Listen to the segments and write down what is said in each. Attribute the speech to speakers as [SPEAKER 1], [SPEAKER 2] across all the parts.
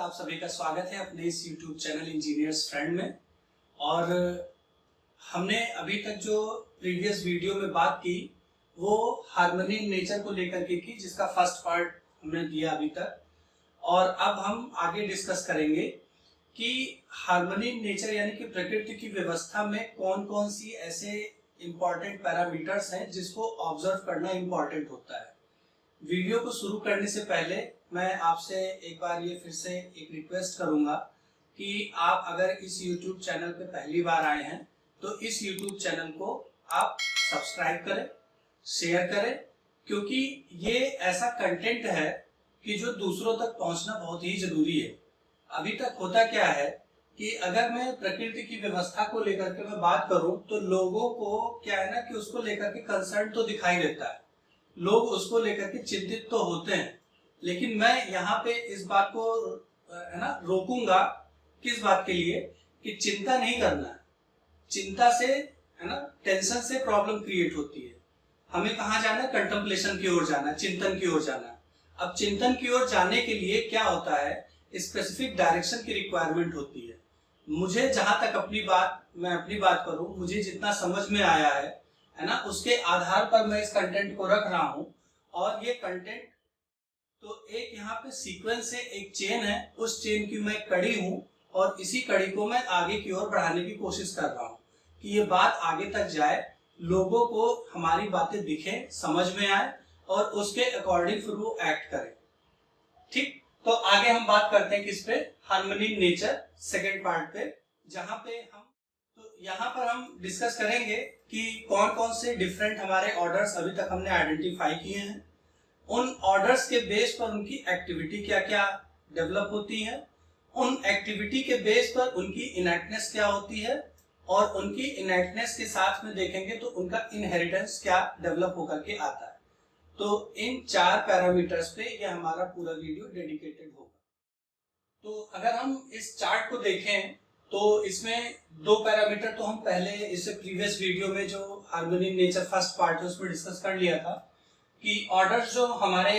[SPEAKER 1] आप सभी का स्वागत है अपने इस YouTube चैनल इंजीनियर्स फ्रेंड में। और हमने अभी तक जो प्रीवियस वीडियो में बात की वो हार्मनी इन नेचर को लेकर के की, जिसका फर्स्ट पार्ट हमने दिया अभी तक। और अब हम आगे डिस्कस करेंगे कि हार्मनी इन नेचर यानी कि प्रकृति की व्यवस्था में कौन कौन सी ऐसे इम्पॉर्टेंट पैरामीटर्स हैं जिसको ऑब्जर्व करना इम्पॉर्टेंट होता है। वीडियो को शुरू करने से पहले मैं आपसे एक बार ये फिर से एक रिक्वेस्ट करूंगा कि आप अगर इस YouTube चैनल पे पहली बार आए हैं तो इस YouTube चैनल को आप सब्सक्राइब करें, शेयर करें, क्योंकि ये ऐसा कंटेंट है कि जो दूसरों तक पहुंचना बहुत ही जरूरी है। अभी तक होता क्या है कि अगर मैं प्रकृति की व्यवस्था को लेकर के मैं बात करूं तो लोगों को क्या है ना कि उसको लेकर के कंसर्न तो दिखाई देता है, लोग उसको लेकर के चिंतित तो होते हैं, लेकिन मैं यहाँ पे इस बात को है ना रोकूंगा। किस बात के लिए कि चिंता नहीं करना है। चिंता से है ना टेंशन से प्रॉब्लम क्रिएट होती है। हमें कहाँ जाना है? कंटेम्पलेशन की ओर जाना है, चिंतन की ओर जाना है। अब चिंतन की ओर जाने के लिए क्या होता है, स्पेसिफिक डायरेक्शन की रिक्वायरमेंट होती है। मुझे जहां तक मैं अपनी बात करूं, मुझे जितना समझ में आया है ना, उसके आधार पर मैं इस कंटेंट को रख रहा हूं। और ये कंटेंट तो एक यहाँ पे सीक्वेंस है, एक चेन है, उस चेन की मैं कड़ी हूं और इसी कड़ी को मैं आगे की ओर बढ़ाने की कोशिश कर रहा हूं कि ये बात आगे तक जाए, लोगों को हमारी बातें दिखें, समझ में आए और उसके अकॉर्डिंग फिर वो एक्ट करें। ठीक, तो आगे हम बात करते हैं किस पे? Harmony in nature second part पे, जहां पे यहाँ पर हम डिस्कस करेंगे कि कौन कौन से डिफरेंट हमारे ऑर्डर्स अभी तक हमने आइडेंटिफाई किए हैं। उन ऑर्डर्स के बेस पर उनकी एक्टिविटी क्या क्या डेवलप होती है, उन एक्टिविटी के बेस पर उनकी इनएक्टनेस क्या होती है, और उनकी इनएक्टनेस के साथ में देखेंगे तो उनका इनहेरिटेंस क्या डेवलप होकर के आता है। तो इन 4 पैरामीटर्स पे ये हमारा पूरा वीडियो डेडिकेटेड होगा। तो अगर हम इस चार्ट को देखें तो इसमें 2 पैरामीटर तो हम पहले इससे प्रीवियस वीडियो में जो harmony in nature first part है उसमें डिस्कस कर लिया था कि ऑर्डर्स जो हमारे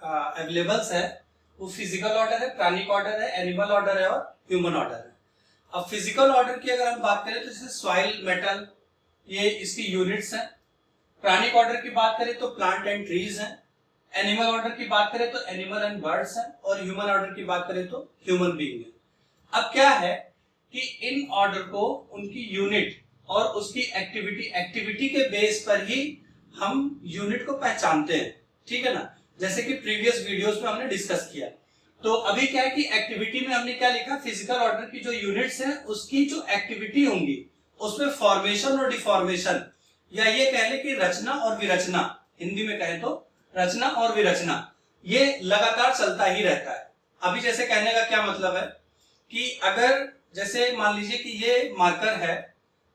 [SPEAKER 1] अवेलेबल्स है वो फिजिकल ऑर्डर है, प्राणिक ऑर्डर है, एनिमल ऑर्डर है और ह्यूमन ऑर्डर है। अब फिजिकल ऑर्डर की अगर हम बात करें तो जैसे सॉइल, मेटल, ये इसकी यूनिट्स हैं। प्राणिक ऑर्डर की बात करें तो प्लांट एंड ट्रीज हैं। एनिमल ऑर्डर की बात करें तो एनिमल एंड बर्ड्स हैं। और ह्यूमन ऑर्डर की बात करें तो ह्यूमन बीइंग है। अब क्या है कि इन ऑर्डर को उनकी यूनिट और उसकी एक्टिविटी के बेस पर ही हम यूनिट को पहचानते हैं। ठीक है ना, जैसे कि प्रीवियस वीडियोस में हमने डिस्कस किया। तो अभी क्या है कि एक्टिविटी में हमने क्या लिखा, फिजिकल ऑर्डर की जो यूनिट्स हैं उसकी जो एक्टिविटी होंगी उसमें फॉर्मेशन और डिफॉर्मेशन, या ये कह ले कि रचना और विरचना, हिंदी में कहें तो रचना और विरचना, ये लगातार चलता ही रहता है। अभी जैसे कहने का क्या मतलब है कि अगर जैसे मान लीजिए कि ये मार्कर है,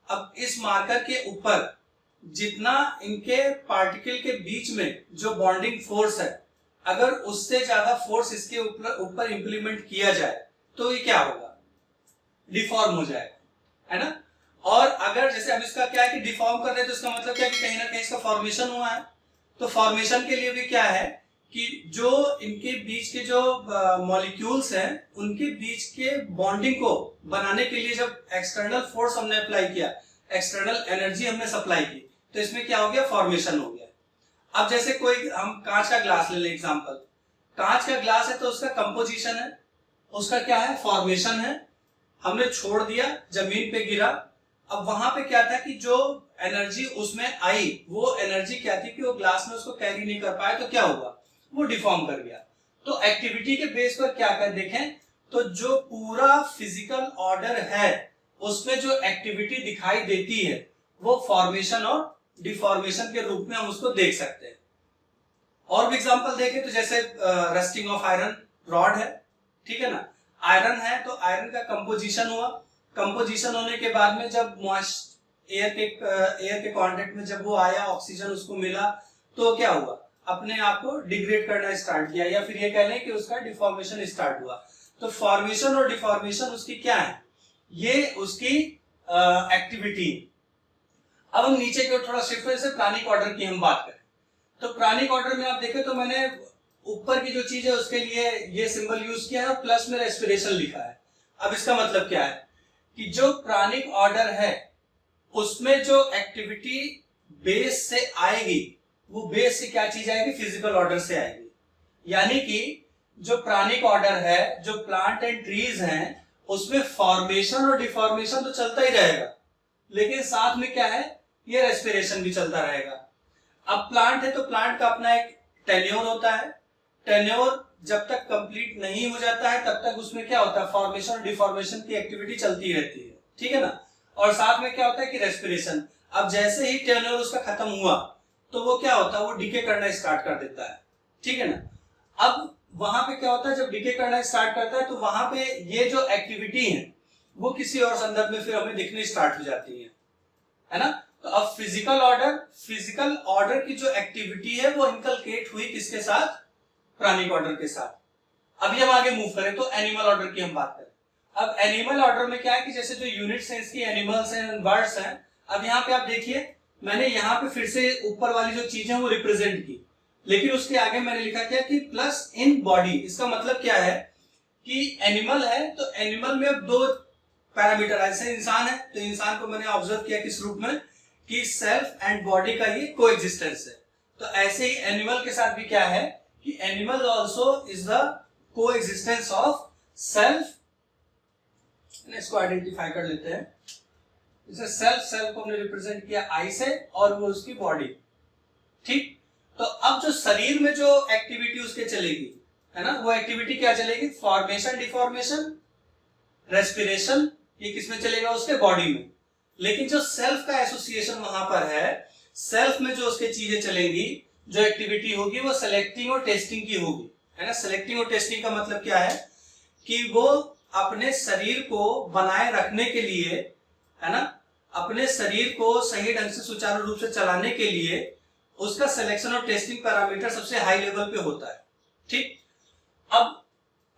[SPEAKER 1] अब इस मार्कर के ऊपर जितना इनके पार्टिकल के बीच में जो बॉन्डिंग फोर्स है, अगर उससे ज्यादा फोर्स इसके ऊपर इंप्लीमेंट किया जाए तो ये क्या होगा? डिफॉर्म हो जाएगा, है ना। और अगर जैसे अब इसका क्या है कि डिफॉर्म कर रहे हैं तो इसका मतलब क्या है कि कहीं ना कहीं इसका फॉर्मेशन हुआ है। तो फॉर्मेशन के लिए भी क्या है कि जो इनके बीच के जो मॉलिक्यूल्स हैं उनके बीच के बॉन्डिंग को बनाने के लिए जब एक्सटर्नल फोर्स हमने अप्लाई किया, एक्सटर्नल एनर्जी हमने सप्लाई की, तो इसमें क्या हो गया? फॉर्मेशन हो गया। अब जैसे कोई हम कांच का ग्लास ले लें एग्जांपल, कांच का ग्लास है तो उसका कंपोजिशन है, उसका क्या है? फॉर्मेशन है। हमने छोड़ दिया, जमीन पे गिरा, अब वहां पे क्या था कि जो एनर्जी उसमें आई वो एनर्जी क्या थी कि वो ग्लास में उसको कैरी नहीं कर पाया, तो क्या हुआ? वो डिफॉर्म कर गया। तो एक्टिविटी के बेस पर क्या कर देखें तो जो पूरा फिजिकल ऑर्डर है उसमें जो एक्टिविटी दिखाई देती है वो फॉर्मेशन और डिफॉर्मेशन के रूप में हम उसको देख सकते हैं। और भी एग्जांपल देखें तो जैसे रस्टिंग ऑफ आयरन रॉड है, ठीक है ना। आयरन है तो आयरन का कंपोजिशन हुआ, कंपोजिशन होने के बाद में जब मॉइस्ट एयर के कांटेक्ट में जब वो आया, ऑक्सीजन उसको मिला, तो क्या हुआ? अपने आप को डिग्रेड करना स्टार्ट किया, या फिर ये कह लें कि उसका डिफॉर्मेशन स्टार्ट हुआ। तो फॉर्मेशन और डिफॉर्मेशन उसकी क्या है? ये उसकी एक्टिविटी। अब हम नीचे की ओर थोड़ा शिफ्ट, जैसे प्राणिक ऑर्डर की हम बात करें तो प्राणिक ऑर्डर में आप देखें तो मैंने ऊपर की जो चीज है उसके लिए ये सिंबल यूज किया है और प्लस में रेस्पिरेशन लिखा है। अब इसका मतलब क्या है कि जो प्राणिक ऑर्डर है उसमें जो एक्टिविटी बेस से आएगी वो बेस से क्या चीज आएगी, फिजिकल ऑर्डर से आएगी। यानी कि जो प्राणिक ऑर्डर है, जो प्लांट एंड ट्रीज हैं, उसमें फॉर्मेशन और डिफॉर्मेशन तो चलता ही रहेगा, लेकिन साथ में क्या है, ये रेस्पिरेशन भी चलता रहेगा। अब प्लांट है तो प्लांट का अपना एक टेन्योर होता है। टेन्योर जब तक कंप्लीट नहीं हो जाता है तब तक उसमें क्या होता है, फॉर्मेशन और डिफॉर्मेशन की एक्टिविटी चलती रहती है, ठीक है ना। और साथ में क्या होता है कि रेस्पिरेशन। अब जैसे ही टेन्योर उसका खत्म हुआ तो वो क्या होता है, वो डीके करना स्टार्ट कर देता है, ठीक है ना। अब वहां पे क्या होता है, जब डीके करना स्टार्ट करता है तो वहां पे ये जो एक्टिविटी है वो किसी और संदर्भ में फिर हमें दिखनी स्टार्ट हो जाती है ना। तो अब फिजिकल ऑर्डर की जो एक्टिविटी है वो इनकलकेट हुई किसके साथ, प्राणिक ऑर्डर के साथ। अभी हम आगे मूव करें तो एनिमल ऑर्डर की हम बात करें। अब एनिमल ऑर्डर में क्या है कि जैसे जो यूनिट सेंस की एनिमल्स हैं, बर्ड्स हैं, अब यहाँ पे आप देखिए मैंने यहाँ पे फिर से ऊपर वाली जो चीजें वो रिप्रेजेंट की, लेकिन उसके आगे मैंने लिखा क्या कि प्लस इन बॉडी। इसका मतलब क्या है कि एनिमल है तो एनिमल में अब दो पैरामीटर, ऐसे इंसान है तो इंसान को मैंने ऑब्जर्व किया किस रूप में कि सेल्फ एंड बॉडी का ये कोएग्जिस्टेंस है। तो ऐसे ही एनिमल के साथ भी क्या है कि animal also is the coexistence of self. इसको आइडेंटिफाई कर लेते हैं। जैसे सेल्फ को हमने रिप्रेजेंट किया आई से और वो उसकी बॉडी, ठीक। तो अब जो शरीर में जो एक्टिविटी उसके चलेगी है ना, वो एक्टिविटी क्या चलेगी, फॉर्मेशन डिफॉर्मेशन रेस्पिरेशन, ये किसमें चलेगा, उसके बॉडी में। लेकिन जो सेल्फ का एसोसिएशन वहां पर है, सेल्फ में जो उसके चीजें चलेंगी, जो एक्टिविटी होगी वो सेलेक्टिंग और टेस्टिंग की होगी, है ना। सेलेक्टिंग और टेस्टिंग का मतलब क्या है कि वो अपने शरीर को बनाए रखने के लिए, है ना, अपने शरीर को सही ढंग से सुचारू रूप से चलाने के लिए उसका सिलेक्शन और टेस्टिंग पैरामीटर सबसे हाई लेवल पे होता है, ठीक। अब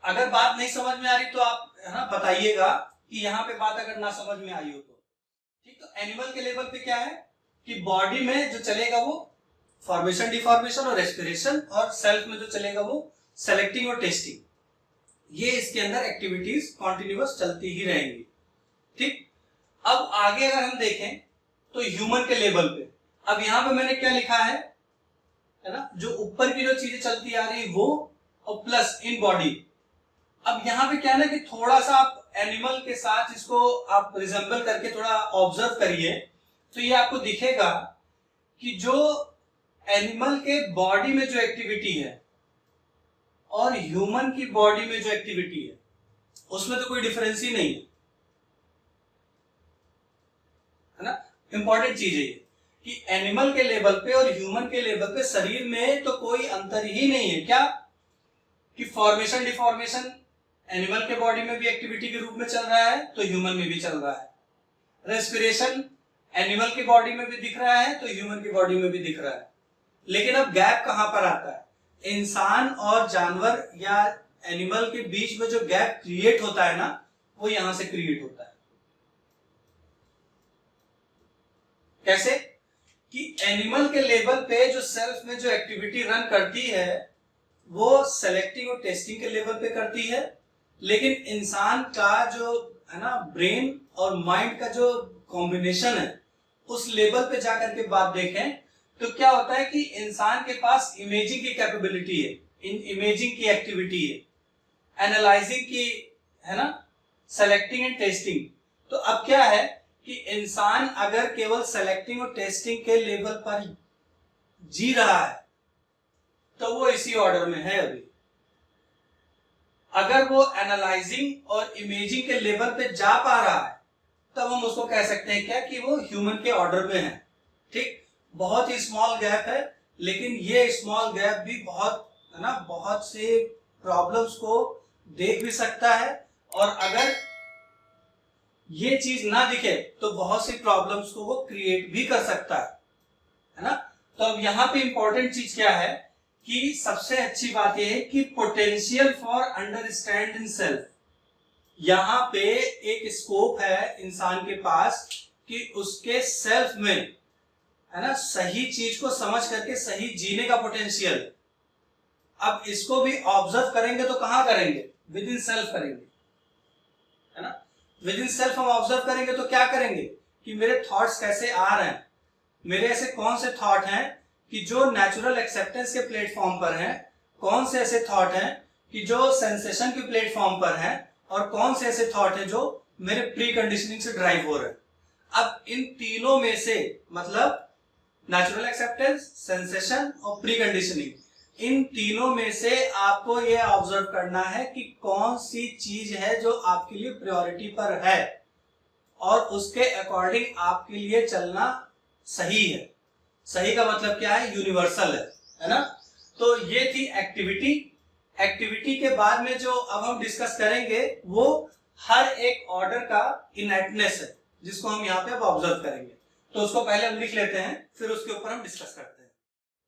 [SPEAKER 1] अगर बात नहीं समझ में आ रही तो आप, है ना, बताइएगा कि यहाँ पे बात अगर ना समझ में आई हो तो, ठीक। तो एनिमल के लेवल पे क्या है कि बॉडी में जो चलेगा वो फॉर्मेशन डिफॉर्मेशन और रेस्पिरेशन, और सेल्फ में जो चलेगा वो सेलेक्टिंग और टेस्टिंग। ये इसके अंदर एक्टिविटीज कॉन्टिन्यूअस चलती ही रहेंगी, ठीक। अब आगे अगर हम देखें तो ह्यूमन के लेवल पे, अब यहां पे मैंने क्या लिखा है ना, जो ऊपर की जो चीजें चलती आ रही वो और प्लस इन बॉडी। अब यहाँ पे क्या है ना कि थोड़ा सा आप एनिमल के साथ इसको आप रिजेंबल करके थोड़ा ऑब्जर्व करिए तो ये आपको दिखेगा कि जो एनिमल के बॉडी में जो एक्टिविटी है और ह्यूमन की बॉडी में जो एक्टिविटी है उसमें तो कोई डिफरेंस ही नहीं है ना। इंपॉर्टेंट चीज है कि एनिमल के लेवल पे और ह्यूमन के लेवल पे शरीर में तो कोई अंतर ही नहीं है। क्या कि फॉर्मेशन डिफॉर्मेशन एनिमल के बॉडी में भी एक्टिविटी के रूप में चल रहा है तो ह्यूमन में भी चल रहा है। रेस्पिरेशन एनिमल की बॉडी में भी दिख रहा है तो ह्यूमन की बॉडी में भी दिख रहा है। लेकिन अब गैप कहां पर आता है, इंसान और जानवर या एनिमल के बीच में जो गैप क्रिएट होता है ना, वो यहां से क्रिएट होता है। कैसे कि एनिमल के लेवल पे जो सेल्फ में जो एक्टिविटी रन करती है वो सेलेक्टिंग और टेस्टिंग के लेवल पे करती है, लेकिन इंसान का जो है ना ब्रेन और माइंड का जो कॉम्बिनेशन है उस लेवल पे जाकर के बात देखें तो क्या होता है कि इंसान के पास इमेजिंग की कैपेबिलिटी है, इमेजिंग की एक्टिविटी है, एनालाइजिंग की, है ना, सेलेक्टिंग एंड टेस्टिंग। तो अब क्या है कि इंसान अगर केवल सेलेक्टिंग और टेस्टिंग के लेवल पर जी रहा है तो वो इसी ऑर्डर में है अभी। अगर वो एनालाइजिंग और इमेजिंग के लेवल पे जा पा रहा है तब हम उसको कह सकते हैं क्या कि वो ह्यूमन के ऑर्डर में है, ठीक। बहुत ही स्मॉल गैप है, लेकिन ये स्मॉल गैप भी बहुत, है ना, बहुत से प्रॉब्लम्स को देख भी सकता है, और अगर ये चीज ना दिखे तो बहुत सी प्रॉब्लम्स को वो क्रिएट भी कर सकता है ना। तो अब यहाँ पे इंपॉर्टेंट चीज क्या है कि सबसे अच्छी बात यह है कि potential for understand in self, यहाँ पे एक स्कोप है इंसान के पास कि उसके सेल्फ में, है ना, सही चीज को समझ करके सही जीने का पोटेंशियल। अब इसको भी ऑब्जर्व करेंगे तो कहाँ करेंगे? विद इन सेल्फ करेंगे, है ना। विद इन सेल्फ हम ऑब्जर्व करेंगे तो क्या करेंगे कि मेरे थॉट्स कैसे आ रहे हैं, मेरे ऐसे कौन से थॉट हैं कि जो नेचुरल एक्सेप्टेंस के प्लेटफॉर्म पर हैं, कौन से ऐसे थॉट हैं कि जो सेंसेशन के प्लेटफॉर्म पर हैं, और कौन से ऐसे थॉट हैं जो मेरे प्री कंडीशनिंग से ड्राइव हो रहे हैं। अब इन तीनों में से मतलब नेचुरल एक्सेप्टेंस, सेंसेशन और प्री कंडीशनिंग, इन तीनों में से आपको यह ऑब्जर्व करना है कि कौन सी चीज है जो आपके लिए प्रायोरिटी पर है और उसके अकॉर्डिंग आपके लिए चलना सही है। सही का मतलब क्या है? यूनिवर्सल है ना। तो ये थी एक्टिविटी। एक्टिविटी के बाद में जो अब हम डिस्कस करेंगे वो हर एक ऑर्डर का इनएक्टनेस है, जिसको हम यहाँ पे अब ऑब्जर्व करेंगे। तो उसको पहले हम लिख लेते हैं, फिर उसके ऊपर हम डिस्कस करते हैं।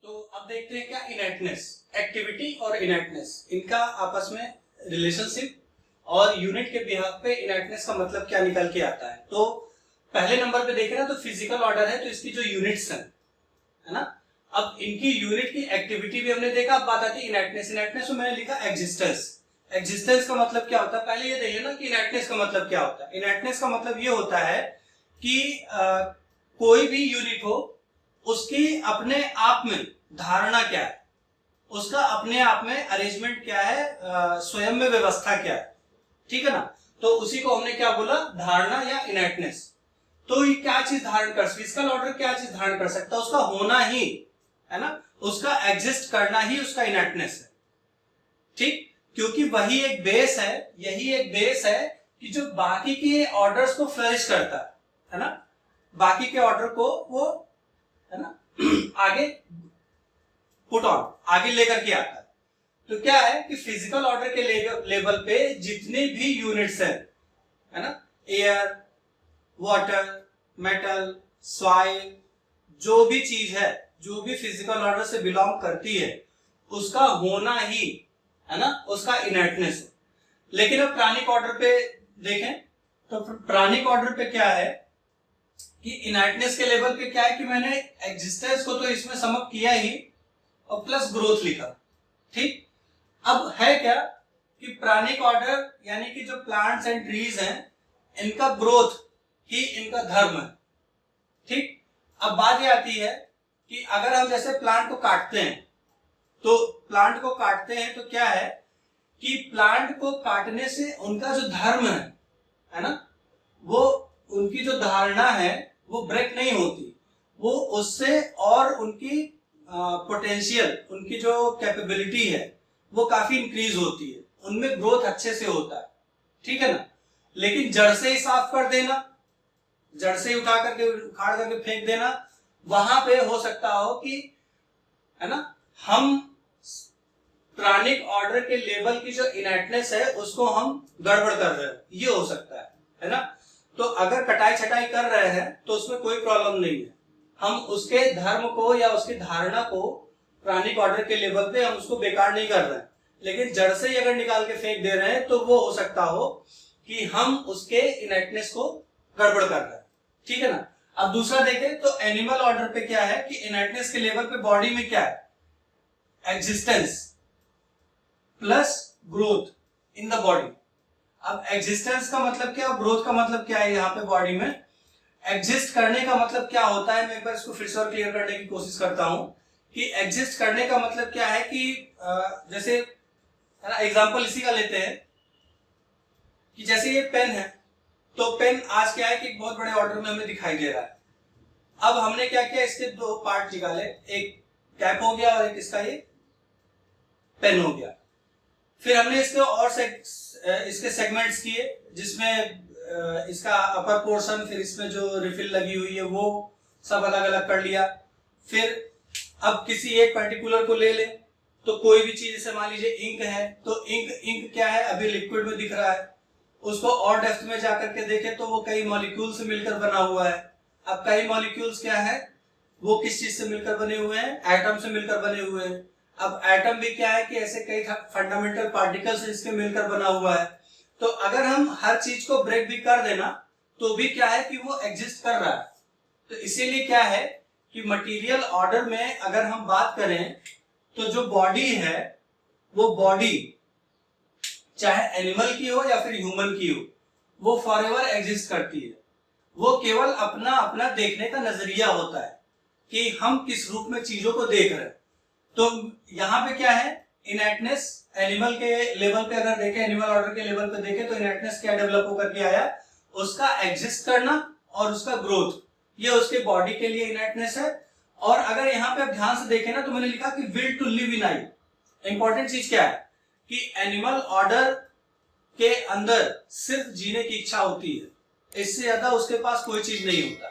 [SPEAKER 1] तो अब देखते हैं क्या इनएक्टनेस, एक्टिविटी और इनएक्टनेस, इनका आपस में रिलेशनशिप और यूनिट के बिहाफ पे इनएक्टनेस का मतलब क्या निकल के आता है। तो पहले नंबर पे देखें ना तो फिजिकल ऑर्डर है, तो इसकी जो यूनिट्स है ना, अब इनकी यूनिट की एक्टिविटी भी हमने देखा। अब बात आती है इनएक्टनेस। इनएक्टनेस में मैंने लिखा एग्जिस्टेंस। एग्जिस्टेंस का मतलब क्या होता है? पहले ये देखिए ना कि इनएक्टनेस का मतलब क्या होता है। इनएक्टनेस का मतलब ये होता है कि कोई भी यूनिट हो, उसकी अपने आप में धारणा क्या है, उसका अपने आप में अरेंजमेंट क्या है, स्वयं में व्यवस्था क्या है, ठीक है ना। तो उसी को हमने क्या बोला? धारणा या इनएक्टनेस। तो ये क्या चीज धारण कर, फिजिकल ऑर्डर क्या चीज धारण कर सकता है? उसका होना ही, है ना, उसका एग्जिस्ट करना ही उसका इनएक्टनेस है, ठीक। क्योंकि वही एक बेस है, यही एक बेस है कि जो बाकी के ऑर्डर्स को फ्लरिश करता है ना, बाकी के ऑर्डर को वो, है ना, आगे पुट ऑन, आगे लेकर के आता है। तो क्या है कि फिजिकल ऑर्डर के लेवल पे जितने भी यूनिट्स हैं, है ना, एयर, वाटर, मेटल, सॉइल, जो भी चीज है, जो भी फिजिकल ऑर्डर से बिलोंग करती है, उसका होना ही, है ना, उसका इनर्टनेस है। लेकिन अब प्राणिक ऑर्डर पे देखें तो प्राणिक ऑर्डर पे क्या है कि इनर्टनेस के लेवल पे क्या है कि मैंने एग्जिस्टेंस को तो इसमें समअप किया ही और प्लस ग्रोथ लिखा, ठीक। अब है क्या कि प्राणिक ऑर्डर यानी कि जो प्लांट्स एंड ट्रीज हैं, इनका ग्रोथ ही इनका धर्म है, ठीक। अब बात ये आती है कि अगर हम जैसे प्लांट को काटते हैं, तो प्लांट को काटते हैं तो क्या है कि प्लांट को काटने से उनका जो धर्म है ना, वो उनकी जो धारणा है वो ब्रेक नहीं होती, वो उससे और उनकी पोटेंशियल, उनकी जो कैपेबिलिटी है वो काफी इंक्रीज होती है, उनमें ग्रोथ अच्छे से होता है, ठीक है ना। लेकिन जड़ से ही साफ कर देना, जड़ से ही उठा करके उखाड़ करके फेंक देना, वहां पे हो सकता हो कि, है ना, हम प्राणिक ऑर्डर के लेवल की जो इनएक्टनेस है उसको हम गड़बड़ कर रहे हैं, ये हो सकता है ना। तो अगर कटाई छटाई कर रहे हैं तो उसमें कोई प्रॉब्लम नहीं है, हम उसके धर्म को या उसकी धारणा को प्राणिक ऑर्डर के लेवल पे हम उसको बेकार नहीं कर रहे हैं। लेकिन जड़ से ही अगर निकाल के फेंक दे रहे हैं तो वो हो सकता हो कि हम उसके इनएक्टनेस को गड़बड़ कर रहे हैं, ठीक है ना। अब दूसरा देखें तो एनिमल ऑर्डर पे क्या है कि इनएक्टनेस के लेवल पे बॉडी में क्या है? Existence plus growth in the body. अब एग्जिस्टेंस का मतलब क्या, ग्रोथ का मतलब क्या है? यहाँ पे बॉडी में एग्जिस्ट करने का मतलब क्या होता है, मैं एक बार इसको फिर से और क्लियर करने की कोशिश करता हूं कि एग्जिस्ट करने का मतलब क्या है कि जैसे, है ना, एग्जांपल इसी का लेते हैं कि जैसे ये पेन है, तो पेन आज क्या है कि बहुत बड़े ऑर्डर में हमें दिखाई दे रहा है। अब हमने क्या किया, इसके दो पार्ट निकाले, एक कैप हो गया और एक इसका ये पेन हो गया। फिर हमने इसके और इसके सेगमेंट्स किए, जिसमें इसका अपर पोर्शन, फिर इसमें जो रिफिल लगी हुई है वो सब अलग अलग कर लिया। फिर अब किसी एक पर्टिकुलर को ले ले, तो कोई भी चीज, जैसे मान लीजिए इंक है, तो इंक क्या है, अभी लिक्विड में दिख रहा है, उसको और डेप्थ में जाकर के देखें तो वो कई मॉलिक्यूल से मिलकर बना हुआ है। अब कई मॉलिक्यूल्स क्या है, वो किस चीज से मिलकर बने हुए हैं? एटम से मिलकर बने हुए हैं। अब एटम भी क्या है कि ऐसे कई फंडामेंटल पार्टिकल्स इसके मिलकर बना हुआ है। तो अगर हम हर चीज को ब्रेक भी कर देना तो भी क्या है कि वो एग्जिस्ट कर रहा है। तो इसीलिए क्या है कि मटेरियल ऑर्डर में अगर हम बात करें तो जो बॉडी है वो बॉडी चाहे एनिमल की हो या फिर ह्यूमन की हो, वो फॉरएवर एग्जिस्ट करती है। वो केवल अपना अपना देखने का नजरिया होता है कि हम किस रूप में चीजों को देख रहे हैं। तो यहाँ पे क्या है, इनएक्टनेस एनिमल के लेवल पे अगर देखें, एनिमल ऑर्डर के लेवल पे देखें तो इनएक्टनेस क्या डेवलप होकर के आया, उसका एग्जिस्ट करना और उसका ग्रोथ, ये उसके बॉडी के लिए इनएक्टनेस है। और अगर यहाँ पे आप ध्यान से देखें ना तो मैंने लिखा कि will to live in I. Important चीज क्या है कि एनिमल ऑर्डर के अंदर सिर्फ जीने की इच्छा होती है, इससे ज्यादा उसके पास कोई चीज नहीं होता।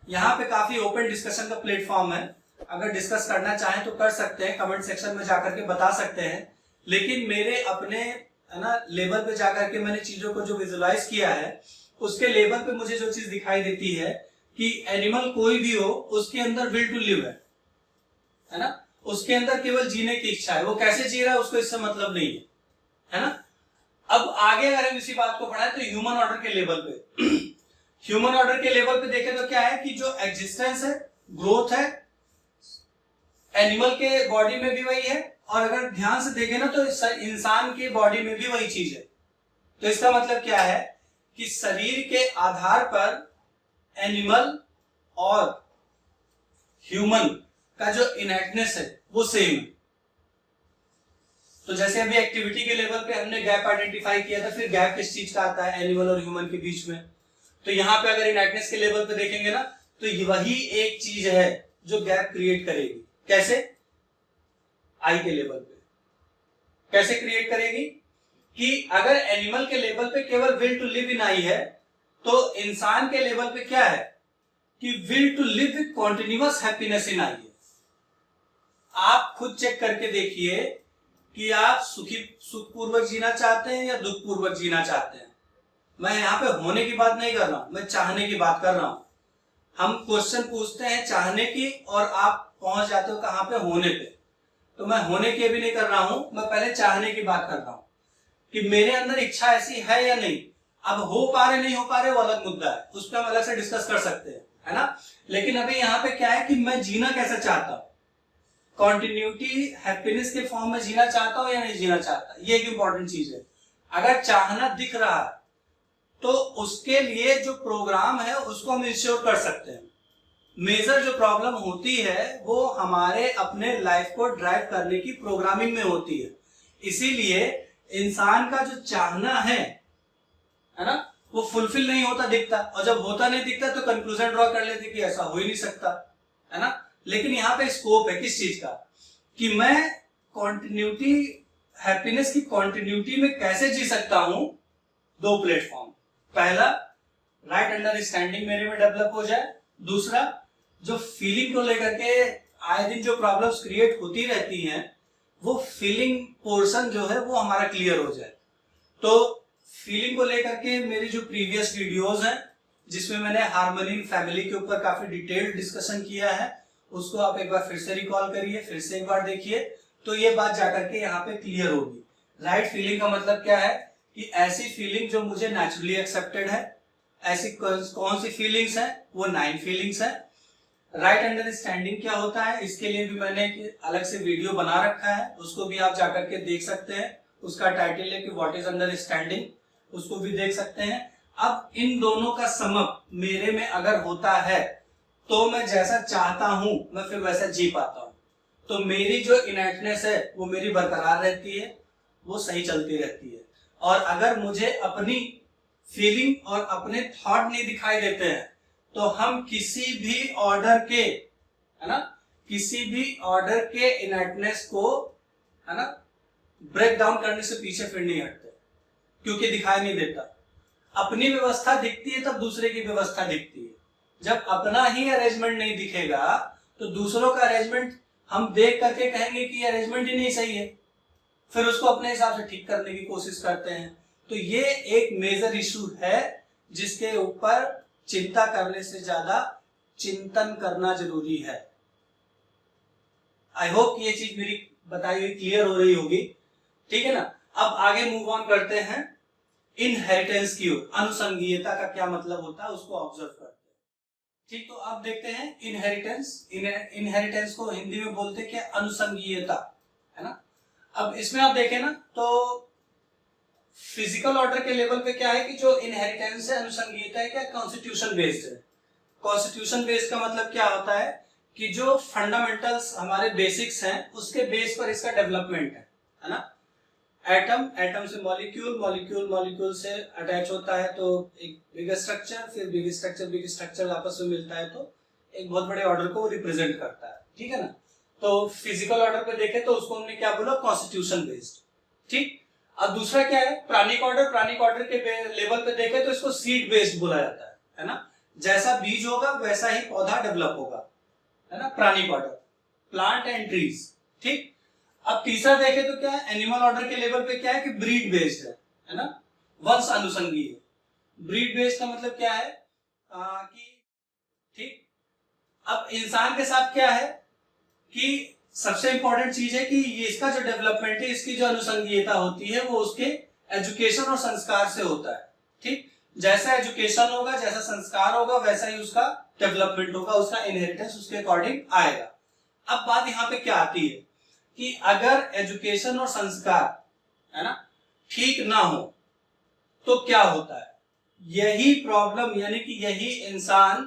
[SPEAKER 1] यहाँ पे काफी ओपन डिस्कशन का प्लेटफॉर्म है, अगर डिस्कस करना चाहें तो कर सकते हैं, कमेंट सेक्शन में जाकर के बता सकते हैं। लेकिन मेरे अपने है ना लेवल पे जाकर के मैंने चीजों को जो विजुलाइज किया है, उसके लेवल पे मुझे जो चीज दिखाई देती है कि एनिमल कोई भी हो उसके अंदर विल टू लिव है ना, उसके अंदर केवल जीने की इच्छा है। वो कैसे जी रहा है उसको इससे मतलब नहीं है ना। अब आगे अगर हम इसी बात को पढ़ाएं तो ह्यूमन ऑर्डर के लेवल पे ह्यूमन ऑर्डर के लेवल पे देखें तो क्या है कि जो एग्जिस्टेंस है, ग्रोथ है, एनिमल के बॉडी में भी वही है, और अगर ध्यान से देखें ना तो इंसान के बॉडी में भी वही चीज है। तो इसका मतलब क्या है कि शरीर के आधार पर एनिमल और ह्यूमन का जो इनएक्टनेस है वो सेम है। तो जैसे अभी एक्टिविटी के लेवल पे हमने गैप आइडेंटिफाई किया था, फिर गैप किस चीज का आता है, एनिमल और ह्यूमन के बीच में। तो यहाँ पे अगर इनएक्टनेस के लेवल पे देखेंगे ना तो वही एक चीज है जो गैप क्रिएट करेगी। कैसे? आई के लेवल पे कैसे क्रिएट करेगी कि अगर एनिमल के लेवल पे केवल विल टू लिव इन आई है, तो इंसान के लेवल पे क्या है कि will to live with continuous happiness innate है। आप खुद चेक करके देखिए कि आप सुखपूर्वक जीना चाहते हैं या दुखपूर्वक जीना चाहते हैं। मैं यहाँ पे होने की बात नहीं कर रहा हूं, मैं चाहने की बात कर रहा हूं। हम क्वेश्चन पूछते हैं चाहने की और आप पहुंच जाते हो कहां पे, होने पे। तो मैं होने की भी नहीं कर रहा हूं, मैं पहले चाहने की बात कर रहा हूं कि मेरे अंदर इच्छा ऐसी है या नहीं। अब हो पा रहे नहीं हो पा रहे वो अलग मुद्दा है, उस पर हम अलग से डिस्कस कर सकते हैं, है ना। लेकिन अभी यहाँ पे क्या है कि मैं जीना कैसा चाहता हूं, कॉन्टिन्यूटी हैप्पीनेस के फॉर्म में जीना चाहता हूं या नहीं जीना चाहता, ये एक इंपॉर्टेंट चीज है। अगर चाहना दिख रहा है तो उसके लिए जो प्रोग्राम है उसको हम इंश्योर कर सकते हैं। मेजर जो प्रॉब्लम होती है वो हमारे अपने लाइफ को ड्राइव करने की प्रोग्रामिंग में होती है। इसीलिए इंसान का जो चाहना है ना, वो फुलफिल नहीं होता दिखता, और जब होता नहीं दिखता तो कंक्लूजन ड्रॉ कर लेते कि ऐसा हो ही नहीं सकता, है ना। लेकिन यहाँ पे स्कोप है किस चीज का कि मैं कॉन्टिन्यूटी हैप्पीनेस की कॉन्टिन्यूटी में कैसे जी सकता हूं। दो प्लेटफॉर्म, पहला राइट अंडरस्टैंडिंग मेरे में डेवलप हो जाए, दूसरा जो फीलिंग को लेकर के आए दिन जो प्रॉब्लम्स क्रिएट होती रहती हैं वो फीलिंग पोर्शन जो है वो हमारा क्लियर हो जाए। तो फीलिंग को लेकर के मेरी जो प्रीवियस वीडियोस हैं जिसमें मैंने हार्मनी फैमिली के ऊपर काफी डिटेल्ड डिस्कशन किया है, उसको आप एक बार फिर से रिकॉल करिए, फिर से एक बार देखिए, तो ये बात जाकर के यहाँ पे क्लियर होगी। राइट फीलिंग का मतलब क्या है कि ऐसी फीलिंग जो मुझे नेचुरली एक्सेप्टेड है। ऐसी कौन सी फीलिंग्स हैं, वो 9 फीलिंग्स हैं। राइट अंडरस्टैंडिंग क्या होता है, इसके लिए भी मैंने एक अलग से वीडियो बना रखा है, उसको भी आप जाकर के देख सकते हैं। उसका टाइटल है कि व्हाट इज अंडरस्टैंडिंग, उसको भी देख सकते हैं। अब इन दोनों का समअप मेरे में अगर होता है तो मैं जैसा चाहता हूं मैं फिर वैसा जी पाता हूं। तो मेरी जो इनएक्टनेस है वो मेरी बरकरार रहती है, वो सही चलती रहती है। और अगर मुझे अपनी फीलिंग और अपने थॉट नहीं दिखाई देते हैं तो हम किसी भी ऑर्डर के, है ना, किसी भी ऑर्डर के इनएक्टनेस को, है ना, ब्रेक डाउन करने से पीछे फिर नहीं हटते, क्योंकि दिखाई नहीं देता। अपनी व्यवस्था दिखती है तब दूसरे की व्यवस्था दिखती है। जब अपना ही अरेंजमेंट नहीं दिखेगा तो दूसरों का अरेंजमेंट हम देख करके कहेंगे कि अरेंजमेंट ही नहीं सही है, फिर उसको अपने हिसाब से ठीक करने की कोशिश करते हैं। तो ये एक मेजर इशू है जिसके ऊपर चिंता करने से ज्यादा चिंतन करना जरूरी है। आई होप ये चीज मेरी बताई हुई क्लियर हो रही होगी, ठीक है ना। अब आगे मूव ऑन करते हैं इनहेरिटेंस की ओर। अनुसंगीयता का क्या मतलब होता है उसको ऑब्जर्व करते हैं। ठीक, तो अब देखते हैं इनहेरिटेंस। इनहेरिटेंस को हिंदी में बोलते क्या, अनुसंगीयता, है ना। अब इसमें आप देखें ना तो फिजिकल ऑर्डर के लेवल पे क्या है कि जो इनहेरिटेंस है, अनुसंगीयता है, क्या कॉन्स्टिट्यूशन बेस्ड है। कॉन्स्टिट्यूशन बेस्ड का मतलब क्या होता है कि जो फंडामेंटल्स हमारे बेसिक्स हैं उसके बेस पर इसका डेवलपमेंट है ना। एटम, एटम से मॉलिक्यूल, मॉलिक्यूल मॉलिक्यूल से अटैच होता है तो एक बिग स्ट्रक्चर, फिर बिग स्ट्रक्चर आपस में मिलता है तो एक बहुत बड़े ऑर्डर को रिप्रेजेंट करता है, ठीक है ना। तो फिजिकल ऑर्डर पे देखें तो उसको हमने क्या बोला, कॉन्स्टिट्यूशन बेस्ड, ठीक। अब दूसरा क्या है, प्राणिक ऑर्डर। प्राणिक ऑर्डर के लेवल पे देखें तो इसको सीड बेस्ड बोला जाता है ना। जैसा बीज होगा वैसा ही पौधा डेवलप होगा, है ना, प्राणिक ऑर्डर, प्लांट एंड ट्रीज, ठीक। अब तीसरा देखें तो क्या है, एनिमल ऑर्डर के लेवल पे क्या है कि ब्रीड बेस्ड है ना, वंश अनुसंगीय। ब्रीड बेस्ड का मतलब क्या है कि ठीक। अब इंसान के साथ क्या है कि सबसे इंपॉर्टेंट चीज है कि ये इसका जो डेवलपमेंट है, इसकी जो अनुसंगीयता होती है वो उसके एजुकेशन और संस्कार से होता है, ठीक। जैसा एजुकेशन होगा, जैसा संस्कार होगा, वैसा ही उसका डेवलपमेंट होगा, उसका इनहेरिटेंस उसके अकॉर्डिंग आएगा। अब बात यहाँ पे क्या आती है कि अगर एजुकेशन और संस्कार, है ना, ठीक ना हो तो क्या होता है, यही प्रॉब्लम, यानी कि यही इंसान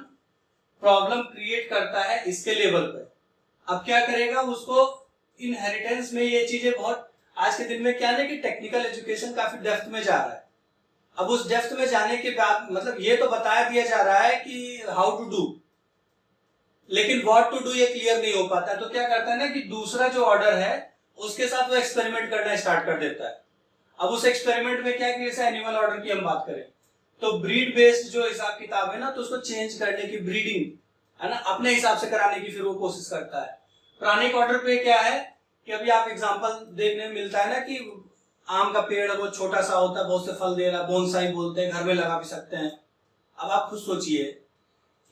[SPEAKER 1] प्रॉब्लम क्रिएट करता है इसके लेवल पे। अब क्या करेगा, उसको इनहेरिटेंस में ये चीजें बहुत, आज के दिन में क्या है कि टेक्निकल एजुकेशन काफी डेप्थ में जा रहा है। अब उस डेप्थ में जाने के बाद मतलब ये तो बताया दिया जा रहा है कि हाउ टू डू, लेकिन व्हाट टू डू ये क्लियर नहीं हो पाता। तो क्या करता है ना कि दूसरा जो ऑर्डर है उसके साथ वो एक्सपेरिमेंट करना स्टार्ट कर देता है। अब उस एक्सपेरिमेंट में क्या है कि जैसे एनिमल ऑर्डर की हम बात करें तो ब्रीड बेस्ड जो हिसाब किताब है ना, तो उसको चेंज करने की, ब्रीडिंग, है ना, अपने हिसाब से कराने की फिर वो कोशिश करता है। प्राणिक ऑर्डर पे क्या है कि अभी आप एग्जांपल देखने में मिलता है ना कि आम का पेड़ वो छोटा सा होता है, बहुत से फल दे रहा, बोनसाई बोलते हैं, घर में लगा भी सकते हैं। अब आप खुद सोचिए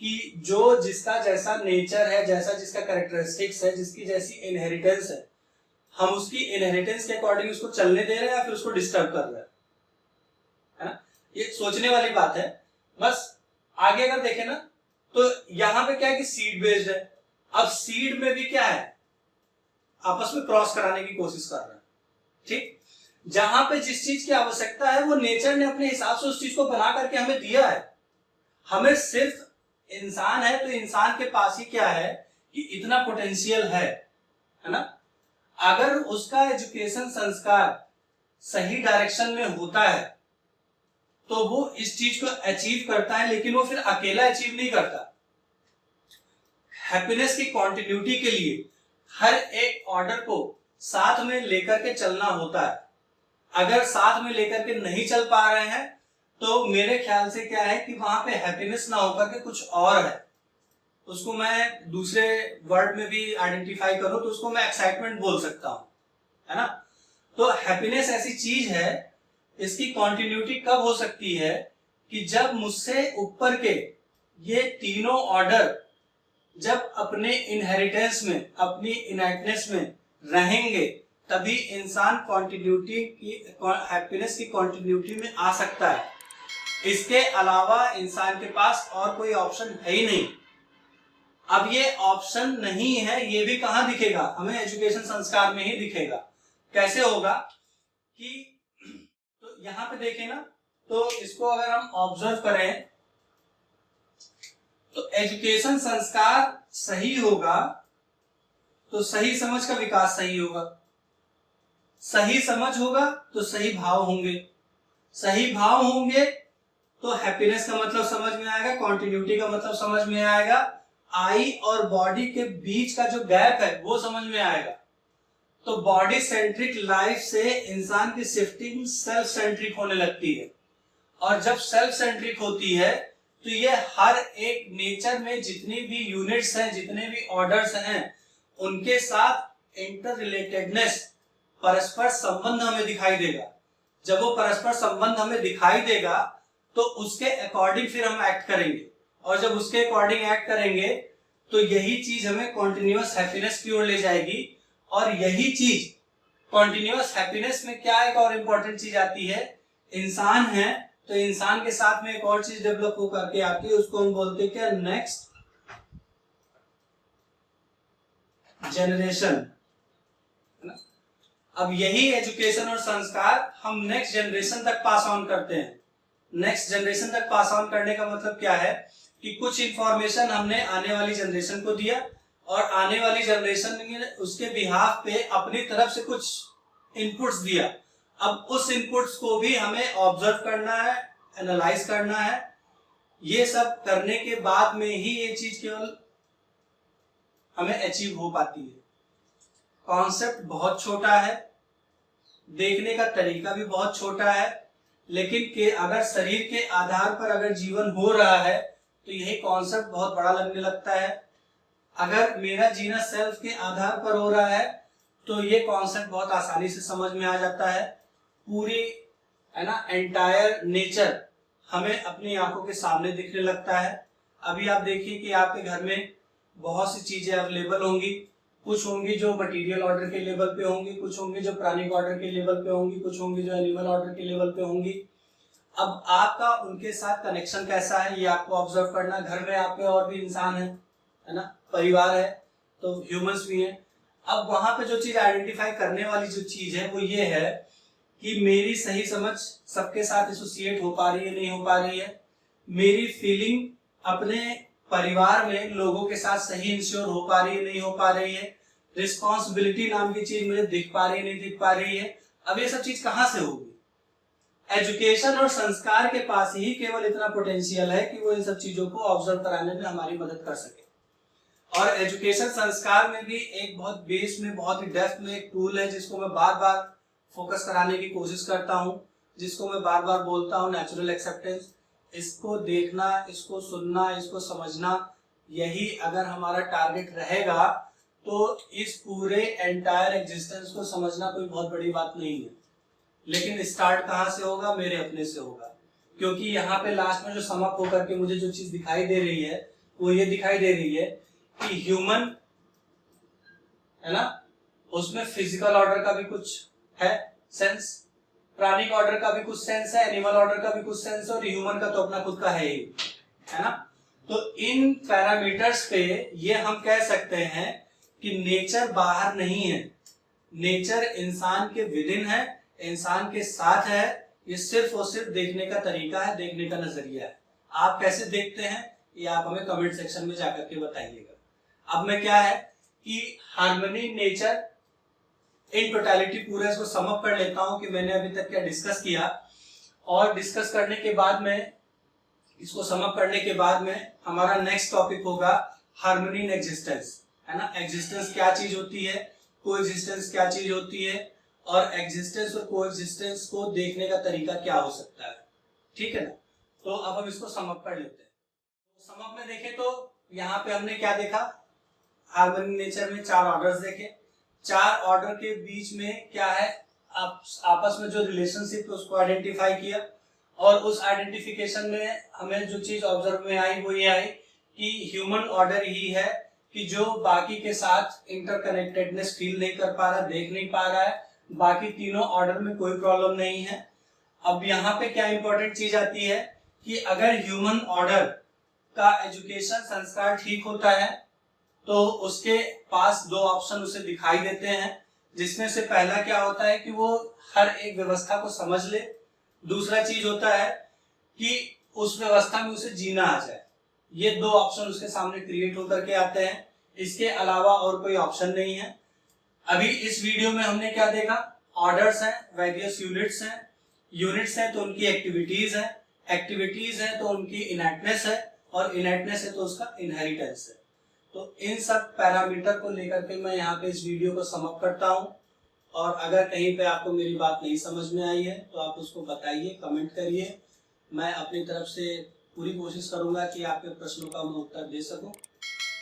[SPEAKER 1] कि जो जिसका जैसा नेचर है, जैसा जिसका कैरेक्टरिस्टिक्स है, जिसकी जैसी इनहेरिटेंस है, हम उसकी इनहेरिटेंस के अकॉर्डिंग उसको चलने दे रहे हैं या फिर उसको डिस्टर्ब कर रहे हैं, है ना। ये सोचने वाली बात है। बस आगे अगर देखें ना तो यहां पे क्या है कि सीड बेस्ड है। अब सीड में भी क्या है, आपस में क्रॉस कराने की कोशिश कर रहे हैं, ठीक। जहां पे जिस चीज की आवश्यकता है वो नेचर ने अपने हिसाब से उस चीज को बना करके हमें दिया है। हमें सिर्फ इंसान है तो इंसान के पास ही क्या है कि इतना पोटेंशियल है ना। अगर उसका एजुकेशन संस्कार सही डायरेक्शन में होता है तो वो इस चीज को अचीव करता है, लेकिन वो फिर अकेला अचीव नहीं करता। हैप्पीनेस की कॉन्टिन्यूटी के लिए हर एक ऑर्डर को साथ में लेकर के चलना होता है। अगर साथ में लेकर के नहीं चल पा रहे हैं तो मेरे ख्याल से क्या है कि वहां पे हैप्पीनेस ना होकर के कुछ और है। उसको मैं दूसरे वर्ड में भी आइडेंटिफाई करूं तो उसको मैं एक्साइटमेंट बोल सकता हूं, है ना। तो हैप्पीनेस ऐसी चीज है, इसकी कॉन्टिन्यूटी कब हो सकती है कि जब मुझसे ऊपर के ये तीनों ऑर्डर जब अपने इनहेरिटेंस में, अपनी इनहेरिटेंस में रहेंगे, तभी इंसान कॉन्टिन्यूटी की, हैप्पीनेस की कॉन्टिन्यूटी में आ सकता है। इसके अलावा इंसान के पास और कोई ऑप्शन है ही नहीं। अब ये ऑप्शन नहीं है, ये भी कहां दिखेगा, हमें एजुकेशन संस्कार में ही दिखेगा। कैसे होगा कि तो यहां पे देखें ना तो इसको अगर हम ऑब्जर्व करें तो एजुकेशन संस्कार सही होगा तो सही समझ का विकास सही होगा, सही समझ होगा तो सही भाव होंगे, सही भाव होंगे तो हैप्पीनेस का मतलब समझ में आएगा, कॉन्टिन्यूटी का मतलब समझ में आएगा, आई और बॉडी के बीच का जो गैप है वो समझ में आएगा। तो बॉडी सेंट्रिक लाइफ से इंसान की शिफ्टिंग सेल्फ सेंट्रिक होने लगती है, और जब सेल्फ सेंट्रिक होती है तो ये हर एक नेचर में जितनी भी यूनिट्स हैं, जितने भी ऑर्डर्स हैं, उनके साथ इंटर रिलेटेडनेस, परस्पर संबंध हमें दिखाई देगा। जब वो परस्पर संबंध हमें दिखाई देगा तो उसके अकॉर्डिंग फिर हम एक्ट करेंगे, और जब उसके अकॉर्डिंग एक्ट करेंगे तो यही चीज हमें कॉन्टिन्यूअस हैप्पीनेस की ओर ले जाएगी। और यही चीज कॉन्टिन्यूअस हैप्पीनेस में क्या एक और इंपॉर्टेंट चीज आती है, इंसान है तो इंसान के साथ में एक और चीज डेवलप हो करके आती है, उसको हम बोलते हैं क्या, नेक्स्ट जनरेशन। अब यही एजुकेशन और संस्कार हम नेक्स्ट जनरेशन तक पास ऑन करते हैं। नेक्स्ट जनरेशन तक पास ऑन करने का मतलब क्या है कि कुछ इंफॉर्मेशन हमने आने वाली जनरेशन को दिया और आने वाली जनरेशन ने उसके बिहाफ पे अपनी तरफ से कुछ इनपुट्स दिया। अब उस इनपुट्स को भी हमें ऑब्जर्व करना है, एनालाइज करना है। ये सब करने के बाद में ही ये चीज केवल हमें अचीव हो पाती है। कॉन्सेप्ट बहुत छोटा है, देखने का तरीका भी बहुत छोटा है, लेकिन के अगर शरीर के आधार पर अगर जीवन हो रहा है तो यही कॉन्सेप्ट बहुत बड़ा लगने लगता है। अगर मेरा जीना सेल्फ के आधार पर हो रहा है तो ये कॉन्सेप्ट बहुत आसानी से समझ में आ जाता है। पूरी है ना एंटायर नेचर हमें अपनी आंखों के सामने दिखने लगता है। अभी आप देखिए कि आपके घर में बहुत सी चीजें अवेलेबल होंगी। कुछ होंगी जो मटेरियल ऑर्डर के लेवल पे होंगी, कुछ होंगी जो प्राणिक ऑर्डर के लेवल पे होंगी, कुछ होंगी जो एनिमल ऑर्डर के लेवल पे होंगी। अब आपका उनके साथ कनेक्शन कैसा है ये आपको ऑब्जर्व करना। घर में आपके और भी इंसान है ना, परिवार है तो ह्यूमंस भी हैं। अब वहां पे जो चीज आइडेंटिफाई करने वाली जो चीज है वो ये है कि मेरी सही समझ सबके साथ एसोसिएट हो पा रही है, नहीं हो पा रही है। मेरी फीलिंग अपने परिवार में लोगों के साथ सही इंश्योर हो पा रही है, नहीं हो पा रही है। रिस्पॉन्सिबिलिटी नाम की चीज मुझे दिख पा रही है, नहीं दिख पा रही है। अब ये सब चीज कहां से होगी? एजुकेशन और संस्कार के पास ही केवल इतना पोटेंशियल है कि वो इन सब चीजों को ऑब्जर्व कराने में हमारी मदद कर सके। और एजुकेशन संस्कार में भी एक बहुत बेस में, बहुत ही डेप्थ में एक टूल है जिसको मैं बार बार फोकस कराने की कोशिश करता हूँ, जिसको मैं बार बार बोलता हूँ, नेचुरल एक्सेप्टेंस। इसको देखना, इसको सुनना, इसको समझना, यही अगर हमारा टारगेट रहेगा तो इस पूरे एंटायर एग्जिस्टेंस को समझना कोई बहुत बड़ी बात नहीं है। लेकिन स्टार्ट कहाँ से होगा? मेरे अपने से होगा। क्योंकि यहाँ पे लास्ट में जो सम अप होकर के मुझे जो चीज दिखाई दे रही है वो ये दिखाई दे रही है कि ह्यूमन है ना, उसमें फिजिकल ऑर्डर का भी कुछ है सेंस, प्राणिक ऑर्डर का भी कुछ सेंस है, एनिमल ऑर्डर का भी कुछ सेंस है और ह्यूमन का तो अपना खुद का है ही, है ना। तो इन पैरामीटर्स पे ये हम कह सकते हैं कि नेचर बाहर नहीं है, नेचर इंसान के विदिन है, इंसान के साथ है। ये सिर्फ और सिर्फ देखने का तरीका है, देखने का नजरिया है। आप कैसे देखते हैं ये आप हमें कमेंट सेक्शन में जाकर के बताइएगा। अब मैं क्या है कि हार्मनी नेचर इन टोटलिटी पूरे इसको सम अप कर लेता हूं कि मैंने अभी तक क्या डिस्कस किया। और डिस्कस करने के बाद में, इसको सम अप करने के बाद में हमारा नेक्स्ट टॉपिक होगा हार्मनी इन एग्जिस्टेंस, है ना। एग्जिस्टेंस क्या चीज होती है, कोएग्जिस्टेंस क्या चीज होती है, और एग्जिस्टेंस और कोएग्जिस्टेंस को देखने का तरीका क्या हो सकता है, ठीक है ना। तो अब हम इसको सम अप कर लेते हैं। सम अप में देखें तो यहाँ पे हमने क्या देखा, हार्मनी नेचर में 4 ऑर्डर्स देखे। 4 ऑर्डर के बीच में क्या है, आपस में जो रिलेशनशिप उसको आइडेंटिफाई किया। और उस आइडेंटिफिकेशन में हमें जो चीज ऑब्जर्व में आई वो ये आई कि ह्यूमन ऑर्डर ही है कि जो बाकी के साथ इंटरकनेक्टेडनेस फील नहीं कर पा रहा, देख नहीं पा रहा है। बाकी तीनों ऑर्डर में कोई प्रॉब्लम नहीं है। अब यहाँ पे क्या इंपॉर्टेंट चीज आती है कि अगर ह्यूमन ऑर्डर का एजुकेशन संस्कार ठीक होता है तो उसके पास 2 ऑप्शन उसे दिखाई देते हैं, जिसमें से पहला क्या होता है कि वो हर एक व्यवस्था को समझ ले। दूसरा चीज होता है कि उस व्यवस्था में उसे जीना आ जाए। ये 2 ऑप्शन उसके सामने क्रिएट होकर के आते हैं, इसके अलावा और कोई ऑप्शन नहीं है। अभी इस वीडियो में हमने क्या देखा, ऑर्डर्स हैं, वेरियस यूनिट्स हैं, यूनिट्स हैं तो उनकी एक्टिविटीज है, एक्टिविटीज है तो उनकी इनैक्टनेस है, और इनैक्टनेस है तो उसका इनहेरिटेंस है। तो इन सब पैरामीटर को लेकर के मैं यहाँ पे इस वीडियो को सम अप करता हूँ। और अगर कहीं पे आपको मेरी बात नहीं समझ में आई है तो आप उसको बताइए, कमेंट करिए। मैं अपनी तरफ से पूरी कोशिश करूंगा कि आपके प्रश्नों का मैं उत्तर दे सकूं।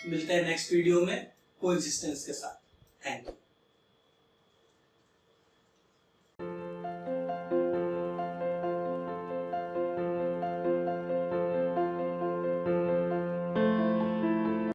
[SPEAKER 1] मिलते हैं नेक्स्ट वीडियो में कोएग्जिस्टेंस के साथ। Thank you.